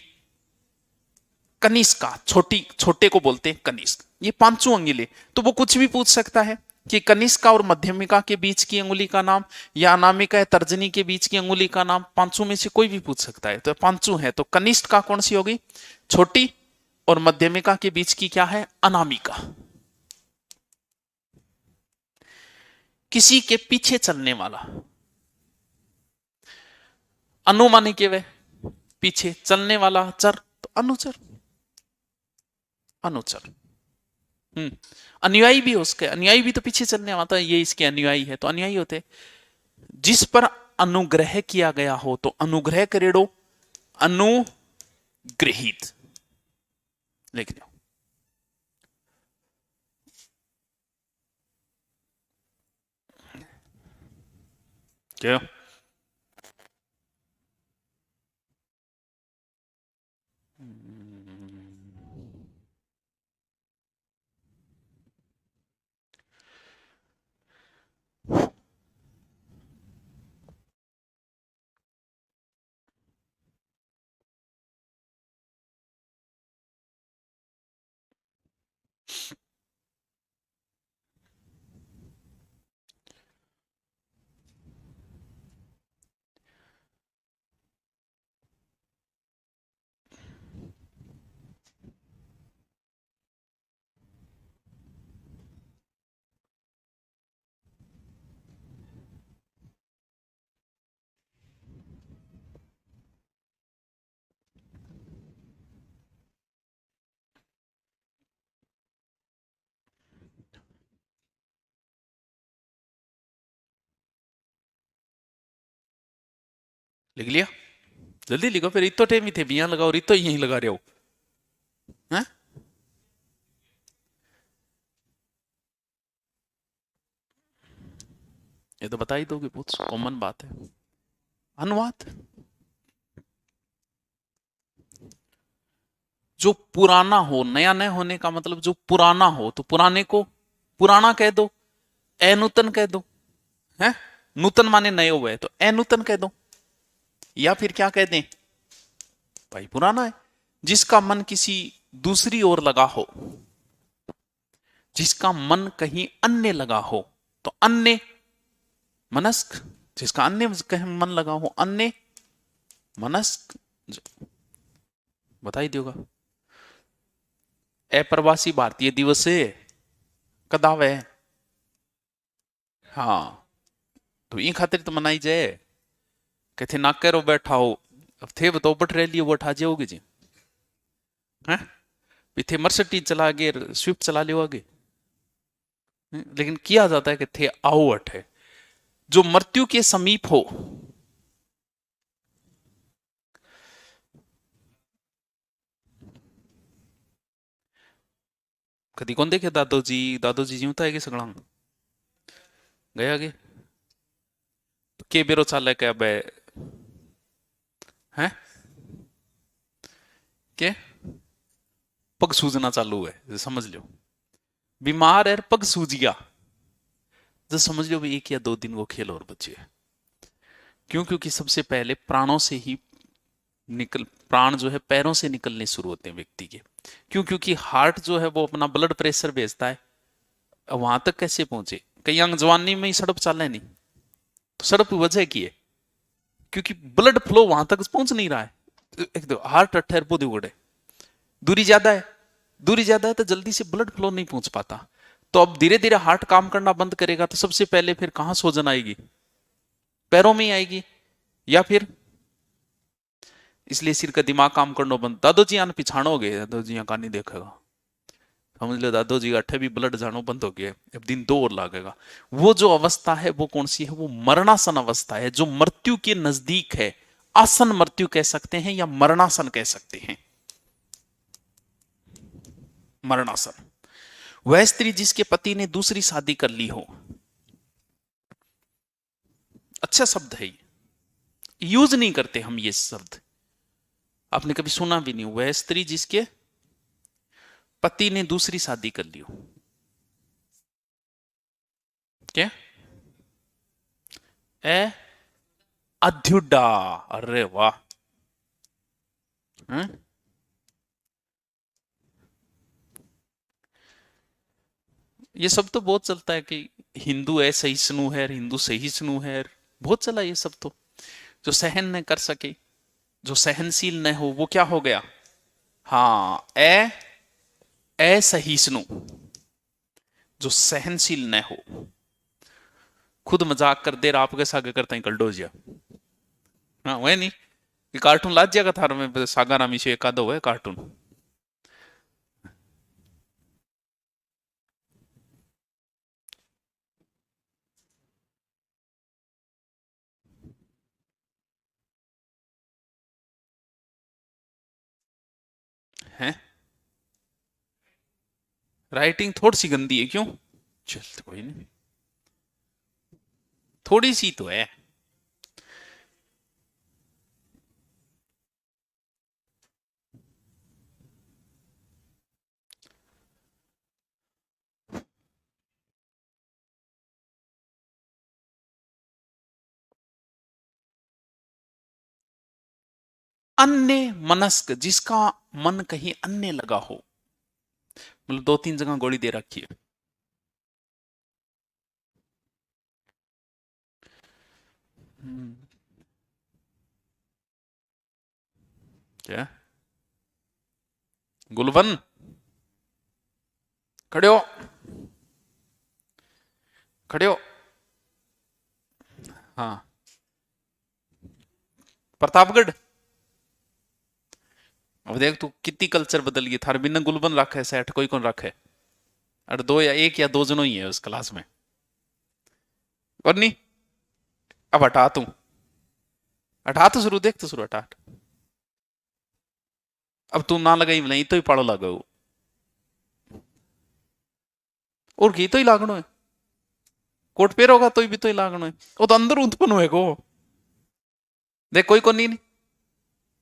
कनिष्का, छोटी, छोटे को बोलते हैं कनिष्क। ये पांचों अंगुली, तो वो कुछ भी पूछ सकता है कि कनिष्का और मध्यमिका के बीच की अंगुली का नाम, या अनामिका या तर्जनी के बीच की अंगुली का नाम, पांचों में से कोई भी पूछ सकता है। तो पांचों है, तो कनिष्का कौन सी होगी, छोटी, और मध्यमिका के बीच की क्या है, अनामिका। किसी के पीछे चलने वाला, अनुमानी के वे पीछे चलने वाला चर, तो अनुचर, अनुचर। अनुयायी भी उसके, अनुयायी भी तो पीछे चलने वाला, ये इसके अनुयायी है तो अनुयायी होते। जिस पर अनुग्रह किया गया हो तो अनुग्रह करेड़ो, अनुग्रहित, लिख दो। क्या लिख लिया? जल्दी लिखो फिर, इतो टेम ही थे बिया लगाओ, रितो यहीं लगा रहे हो हैं? ये तो बता ही दोगे, बहुत कॉमन बात है। अनुवाद, जो पुराना हो, नया नया होने का मतलब जो पुराना हो, तो पुराने को पुराना कह दो, अनूतन कह दो, है? नूतन माने नए हुए, तो अनूतन कह दो, या फिर क्या कह दें भाई, पुराना है। जिसका मन किसी दूसरी ओर लगा हो, जिसका मन कहीं अन्य लगा हो, तो अन्य मनस्क, जिसका अन्य कहीं मन लगा हो, अन्य मनस्क, बताई दोगा। अप्रवासी भारतीय दिवस कदावे, हाँ, तो ये खातिर तो मनाई जाए, कहते ना करो बैठा हो, अब थे बताओ बट रैली वो उठा जाओगे जी, हैं? थे मर्सिडीज चला गए, स्विफ्ट चला लियो आगे, लेकिन किया जाता है कि थे आओ अठ है, जो मृत्यु के समीप हो। कदी कौन देखे दादोजी, दादोजी जीवता है कि सगड़ा गया आगे, तो के बेरो चाले के अब है के पग सूजना चालू है, समझ लो, बीमार है, पग सूज गया, तो समझ लो भाई 1 या 2 दिन वो खेल और बचे। क्यों? क्योंकि सबसे पहले प्राणों से ही निकल, प्राण जो है पैरों से निकलने शुरू होते हैं व्यक्ति के। क्यों? क्योंकि हार्ट जो है वो अपना ब्लड प्रेशर भेजता है, वहां तक कैसे पहुंचे, कई अंग जवानी में ही सड़प चाले नहीं, तो सड़प वजह की है, क्योंकि ब्लड फ्लो वहां तक पहुंच नहीं रहा है। एक दो हार्ट अठेर बुद्धि उगड़े, दूरी ज्यादा है, दूरी ज्यादा है तो जल्दी से ब्लड फ्लो नहीं पहुंच पाता। तो अब धीरे धीरे हार्ट काम करना बंद करेगा, तो सबसे पहले फिर कहां सोजन आएगी, पैरों में ही आएगी, या फिर इसलिए सिर का दिमाग काम करना बंद। दादोजी आन पिछाणो गए, दादोजी का नहीं देखेगा, समझ लो दादोजी का अठे भी ब्लड जानो बंद हो गया, अब दिन 2 और लागेगा। वो जो अवस्था है वो कौन सी है, वो मरणासन अवस्था है, जो मृत्यु के नजदीक है। आसन मृत्यु कह सकते हैं या मरणासन कह सकते हैं, मरणासन। वह स्त्री जिसके पति ने दूसरी शादी कर ली हो, अच्छा शब्द है ये, यूज नहीं करते हम ये शब्द, आपने कभी सुना भी नहीं। वह स्त्री जिसके पति ने दूसरी शादी कर ली हो, क्या? ए अध्युडा, अरे वाह, हैं? ये सब तो बहुत चलता है कि हिंदू है सहिष्णु है, हिंदू सहिष्णु है, बहुत चला ये सब तो। जो सहन न कर सके, जो सहनशील न हो, वो क्या हो गया? हाँ, असहिष्णु, जो सहनशील न हो। खुद मजाक कर दे, आपके सागे करता ही कल्डो जिया, हाँ वह नहीं, ये कार्टून लाज जाएगा थार में, सागा नामी से एक आधो है कार्टून, है? राइटिंग थोड़ी सी गंदी है, क्यों? चल तो कोई नहीं, थोड़ी सी तो है। अन्य मनस्क, जिसका मन कहीं अन्य लगा हो, मतलब 2-3 जगह गोली दे रखी है। क्या? गुलवन, खड़े हो, खड़े हो, हाँ, प्रतापगढ़। अब देख तू कितनी कल्चर बदल गई, थार बिना गुलबन रखे सेठ कोई कौन रखे, अरे 1 या 2 जनों ही है उस क्लास में, और नहीं, अब हटा तू, हटा तो शुरू, देख तो शुरू, हटा हट। अब तू ना लगाई नहीं तो ही पढ़ लगाओ, और घी तो ही लागणो है, कोट पेर होगा तो भी तो ही लागणो है, वो तो अंदर उत्पन्न होएगो। देख कोई को नहीं,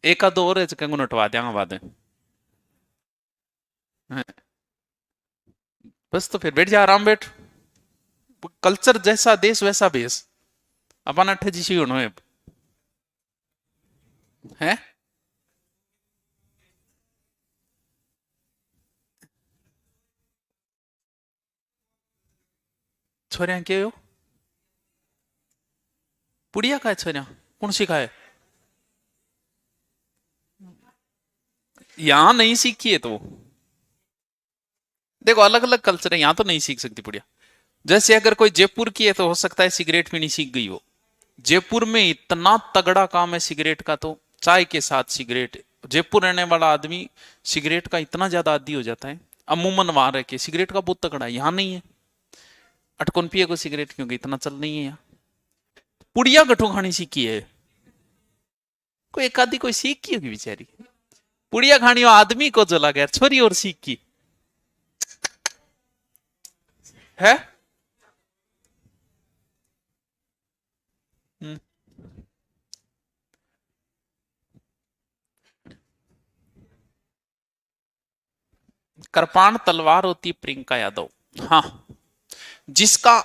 एक आध और है कंगू नटवा देंगे बाद में। हैं, बस तो फिर बैठ जा, आराम बैठ। कल्चर जैसा देश वैसा भेष, अपन अट्ठे जी होना है। छोरिया के हो, पुड़िया का है छोरिया, कौन सिखाए? यहां नहीं सीखी है तो देखो, अलग अलग कल्चर है, यहां तो नहीं सीख सकती पुड़िया। जैसे अगर कोई जयपुर की है तो हो सकता है सिगरेट पीनी सीख गई हो। जयपुर में इतना तगड़ा काम है सिगरेट का, तो चाय के साथ सिगरेट, जयपुर रहने वाला आदमी सिगरेट का इतना ज्यादा आदी हो जाता है, अमूमन वहां रह के सिगरेट का बहुत तगड़ा है, यहां नहीं है। अटकन पिए को सिगरेट क्योंकि इतना चल नहीं है यहाँ। पुड़िया गठो खानी सीखी है, कोई एक आधी कोई सीख की होगी बेचारी। पुड़िया खानी हो आदमी को जो लगा, छोरी और सीख की है। हम्म। कृपाण तलवार होती है प्रियंका यादव। हाँ, जिसका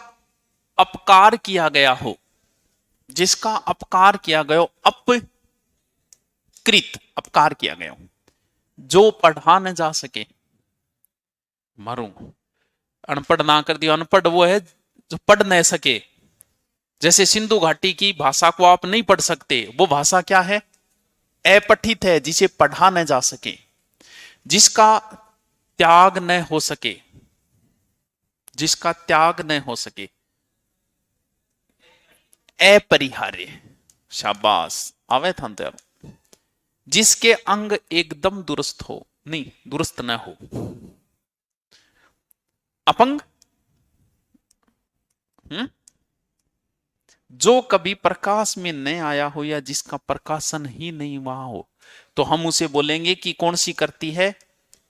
अपकार किया गया हो, जिसका अपकार किया गया हो, अपकार किया गया हो, जो पढ़ा न जा सके, मारू, अनपढ़ ना कर दिया, अनपढ़ वो है जो पढ़ न सके। जैसे सिंधु घाटी की भाषा को आप नहीं पढ़ सकते, वो भाषा क्या है? अपठित है, जिसे पढ़ा न जा सके। जिसका त्याग न हो सके, जिसका त्याग न हो सके, अपरिहार्य, शाबाश, आवे था तो। जिसके अंग एकदम दुरुस्त हो, नहीं दुरुस्त न हो, अपंग। हम्म, जो कभी प्रकाश में न आया हो या जिसका प्रकाशन ही नहीं वहां हो, तो हम उसे बोलेंगे कि कौन सी करती है?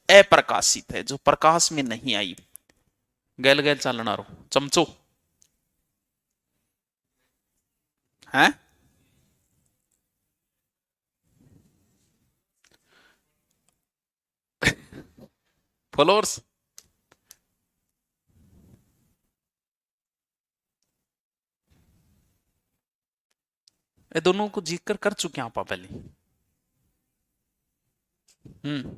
अप्रकाशित है, जो प्रकाश में नहीं आई। गैल गैल चलना रो चमचो है। फॉलोअर्स, ये दोनों को जिक्र कर चुके हैं आप पहले। हम्म।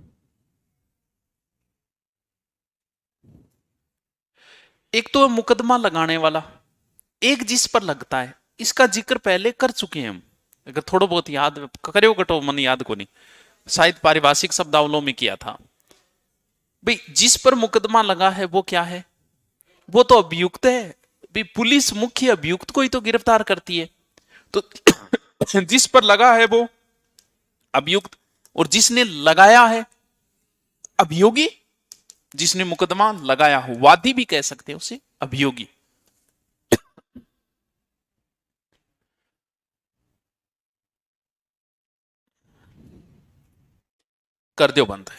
एक तो है मुकदमा लगाने वाला, एक जिस पर लगता है, इसका जिक्र पहले कर चुके हैं हम। अगर थोड़ा बहुत याद करो कटो, मन याद को नहीं, शायद पारिभाषिक शब्दावलों में किया था। भाई जिस पर मुकदमा लगा है वो क्या है? वो तो अभियुक्त है। भाई पुलिस मुख्य अभियुक्त को ही तो गिरफ्तार करती है, तो जिस पर लगा है वो अभियुक्त, और जिसने लगाया है अभियोगी। जिसने मुकदमा लगाया हो, वादी भी कह सकते हैं उसे, अभियोगी। कर दो बंद।